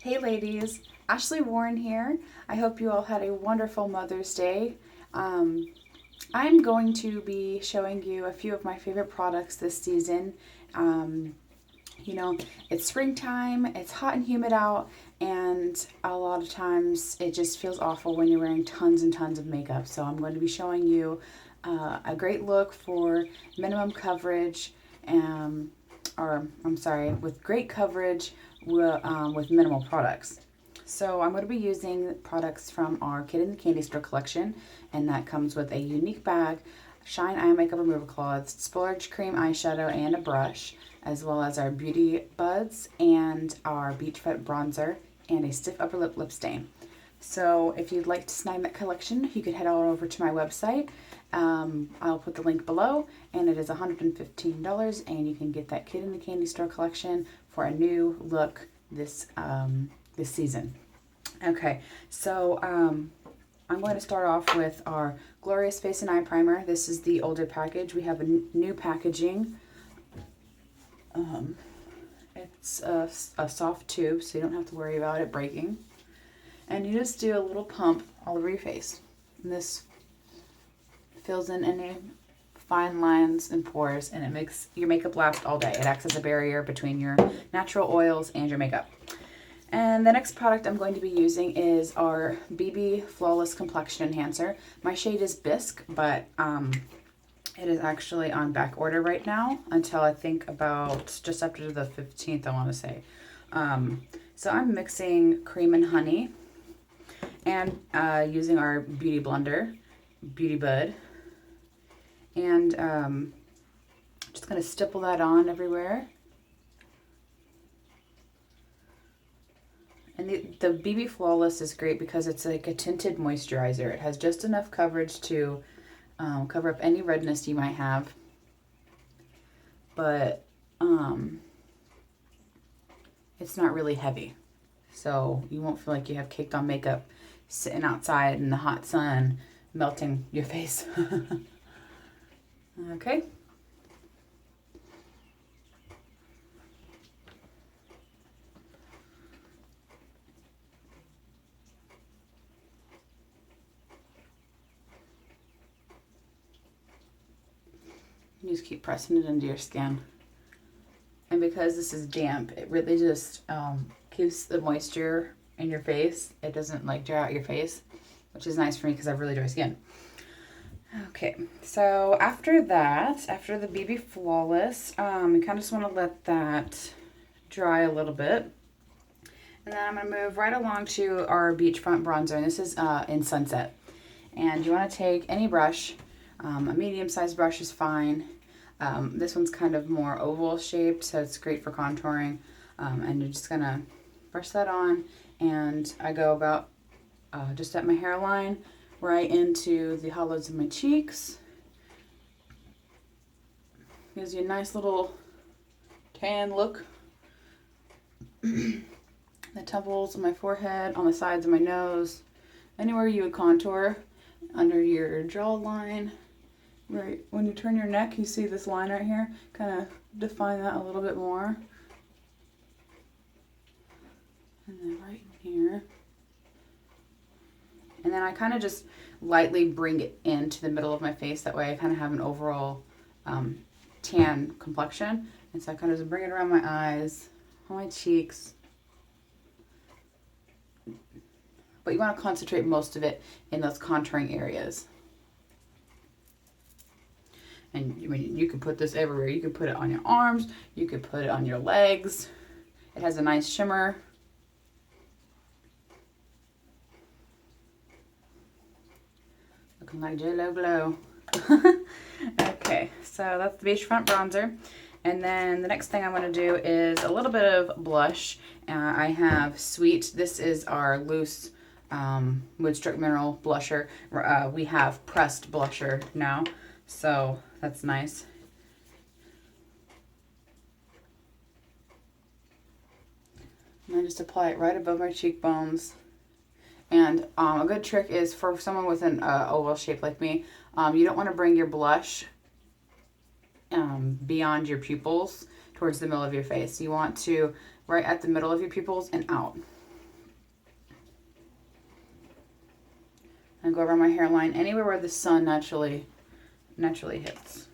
Hey ladies, Ashley Warren here. I hope you all had a wonderful Mother's Day. Um, I'm going to be showing you a few of my favorite products this season. Um, it's springtime, it's hot and humid out, and a lot of times it just feels awful when you're wearing tons and tons of makeup. So I'm going to be showing you a great look for minimum coverage, with great coverage with minimal products. So I'm going to be using products from our Kid in the Candy Store collection, and that comes with a Younique bag, Shine Eye Makeup Remover Cloths, Splurge Cream Eyeshadow, and a brush, as well as our Beauty Buds and our Beachfront Bronzer, and a Stiff Upper Lip Lip Stain. So if you'd like to snag that collection, you could head on over to my website. I'll put the link below, and it is $115, and you can get that Kid in the Candy Store collection for a new look this season. Okay, so I'm going to start off with our Glorious Face and Eye Primer. This is the older package. We have a new packaging. It's a soft tube, so you don't have to worry about it breaking. And you just do a little pump all over your face. And this fills in any fine lines and pores, and it makes your makeup last all day. It acts as a barrier between your natural oils and your makeup. And the next product I'm going to be using is our BB Flawless Complexion Enhancer. My shade is Bisque, but it is actually on back order right now until I think about just after the 15th, I want to say. So I'm mixing cream and honey and using our Beauty Blender, Beauty Bud, and just going to stipple that on everywhere. And the BB Flawless is great because it's like a tinted moisturizer. It has just enough coverage to cover up any redness you might have, but it's not really heavy. So you won't feel like you have caked on makeup sitting outside in the hot sun, melting your face. Okay. You just keep pressing it into your skin. And because this is damp, it really just keeps the moisture in your face. It doesn't like dry out your face, which is nice for me because I have really dry skin. Okay, so after that, after the BB Flawless, you kind of just want to let that dry a little bit. And then I'm going to move right along to our Beachfront Bronzer, and this is in Sunset. And you want to take any brush, a medium-sized brush is fine. This one's kind of more oval shaped, so it's great for contouring. And you're just going to brush that on, and I go about just at my hairline, right into the hollows of my cheeks. Gives you a nice little tan look. The temples, on my forehead, on the sides of my nose, anywhere you would contour, under your jawline. Right when you turn your neck, you see this line right here. Kind of define that a little bit more. And then right in here. And then I kind of just lightly bring it into the middle of my face. That way I kind of have an overall tan complexion. And so I kind of just bring it around my eyes, on my cheeks. But you want to concentrate most of it in those contouring areas. And I mean, you can put this everywhere. You can put it on your arms. You could put it on your legs. It has a nice shimmer. Looking like J-Lo Glow. Okay, so that's the Beachfront Bronzer. And then the next thing I'm going to do is a little bit of blush. I have Sweet. This is our loose Woodstruck Mineral blusher. We have pressed blusher now, so that's nice. And I just apply it right above my cheekbones. And a good trick is for someone with an oval shape like me, you don't want to bring your blush beyond your pupils towards the middle of your face. You want to right at the middle of your pupils and out. and go over my hairline, anywhere where the sun naturally hits.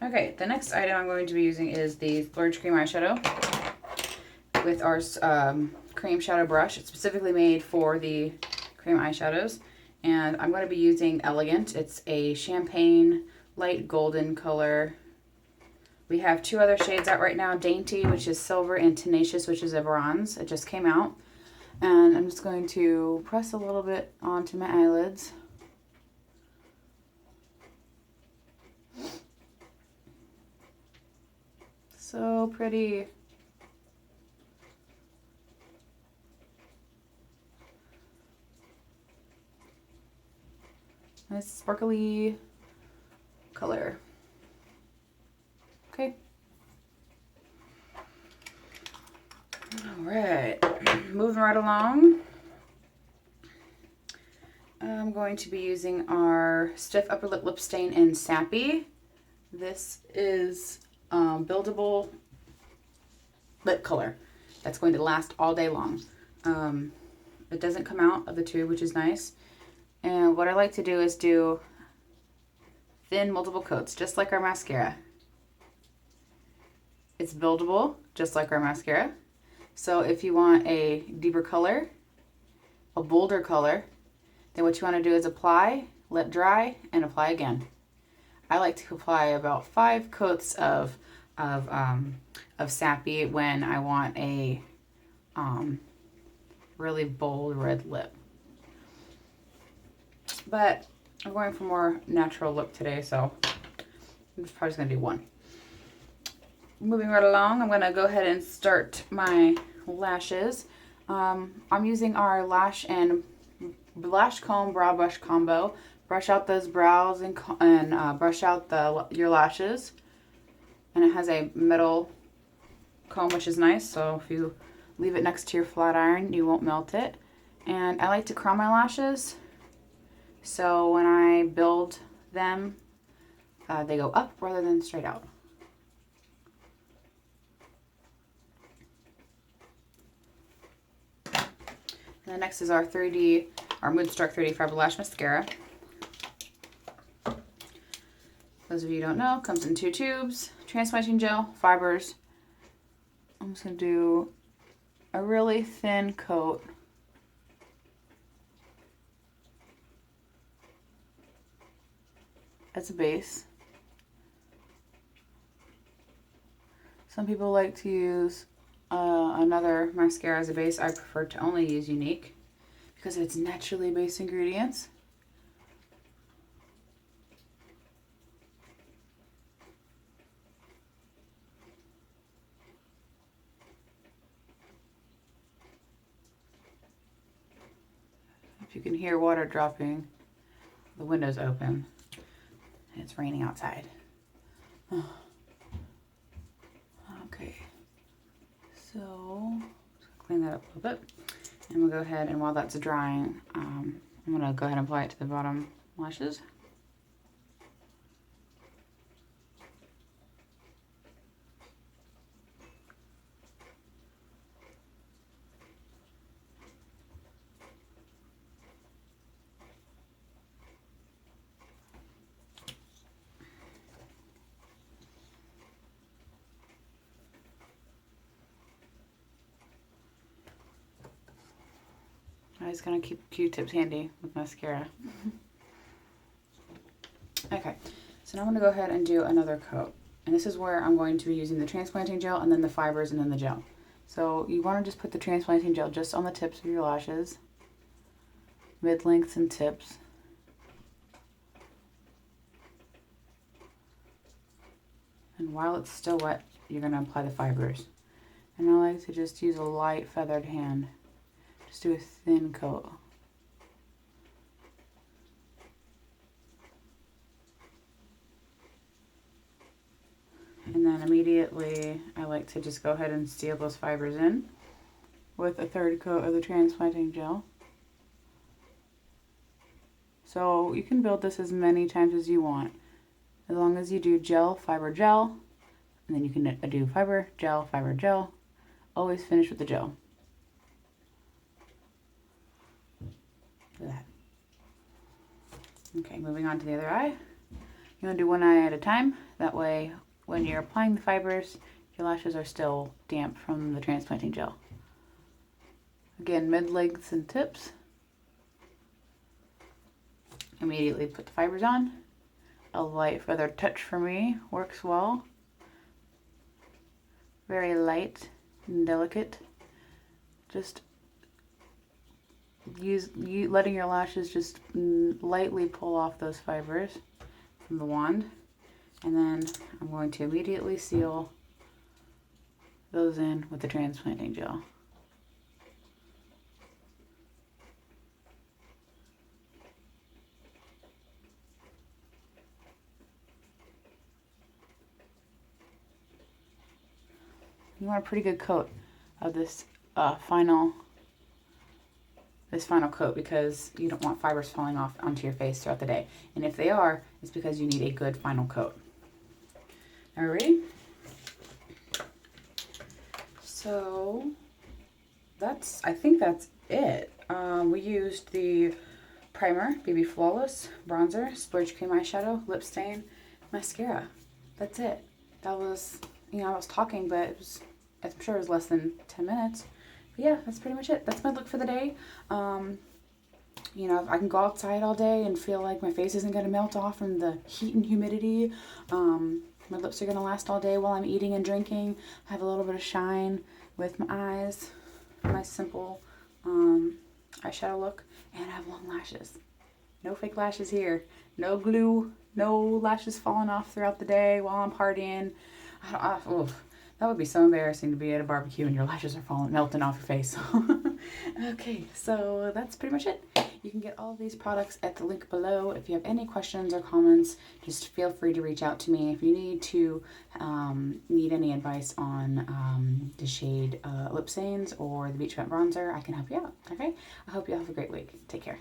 Okay, the next item I'm going to be using is the Large Cream Eyeshadow with our cream shadow brush. It's specifically made for the cream eyeshadows. And I'm going to be using Elegant. It's a champagne light golden color. We have 2 other shades out right now. Dainty, which is silver, and Tenacious, which is a bronze. It just came out. And I'm just going to press a little bit onto my eyelids. So pretty. Nice sparkly color. Okay. All right. Moving right along. I'm going to be using our Stiff Upper Lip Lip Stain in Sappy. This is buildable lip color that's going to last all day long. It doesn't come out of the tube, which is nice. And what I like to do is do thin multiple coats, just like our mascara. It's buildable, just like our mascara. So if you want a deeper color, a bolder color, then what you want to do is apply, let dry, and apply again. I like to apply about 5 coats of Sappy when I want a really bold red lip. But I'm going for more natural look today, so I'm just probably just going to do 1. Moving right along, I'm going to go ahead and start my lashes. I'm using our lash comb brow brush combo. Brush out those brows and brush out your lashes. And it has a metal comb, which is nice, so if you leave it next to your flat iron, you won't melt it. And I like to curl my lashes, so when I build them, they go up rather than straight out. And then next is our Moonstruck 3D Fiber Lash Mascara. Those of you who don't know, comes in 2 tubes, transplanting gel, fibers. I'm just going to do a really thin coat. As a base. Some people like to use another mascara as a base. I prefer to only use Younique because of its naturally based ingredients. If you can hear water dropping, the window's open. It's raining outside. Oh. Okay, so clean that up a little bit. And we'll go ahead and while that's drying, I'm going to go ahead and apply it to the bottom lashes. I was going to keep Q-tips handy with mascara. Okay, so now I'm going to go ahead and do another coat. And this is where I'm going to be using the transplanting gel and then the fibers and then the gel. So you want to just put the transplanting gel just on the tips of your lashes, mid-lengths and tips. And while it's still wet, you're going to apply the fibers. And I like to just use a light feathered hand. Just do a thin coat. And then immediately I like to just go ahead and seal those fibers in with a 3rd coat of the transplanting gel. So you can build this as many times as you want, as long as you do gel, fiber, gel, and then you can do fiber, gel. Always finish with the gel. Look at that. Okay, moving on to the other eye. You want to do one eye at a time. That way, when you're applying the fibers, your lashes are still damp from the transplanting gel. Again, mid-lengths and tips. Immediately put the fibers on. A light feather touch for me works well. Very light and delicate. Just letting your lashes just lightly pull off those fibers from the wand, and then I'm going to immediately seal those in with the transplanting gel. You want a pretty good coat of this final coat, because you don't want fibers falling off onto your face throughout the day. And if they are, it's because you need a good final coat. Are you ready? So I think that's it. We used the primer, BB Flawless, bronzer, splurge cream eyeshadow, lip stain, mascara. That's it. That was, I was talking, but I'm sure it was less than 10 minutes. But yeah, that's pretty much it. That's my look for the day. I can go outside all day and feel like my face isn't going to melt off from the heat and humidity. My lips are going to last all day while I'm eating and drinking. I have a little bit of shine with my eyes. Nice simple eyeshadow look. And I have long lashes. No fake lashes here. No glue. No lashes falling off throughout the day while I'm partying. That would be so embarrassing to be at a barbecue and your lashes are melting off your face. Okay, so that's pretty much it. You can get all of these products at the link below. If you have any questions or comments, just feel free to reach out to me. If you need any advice on the shade lip stains or the Beach Wet bronzer, I can help you out. Okay, I hope you all have a great week. Take care.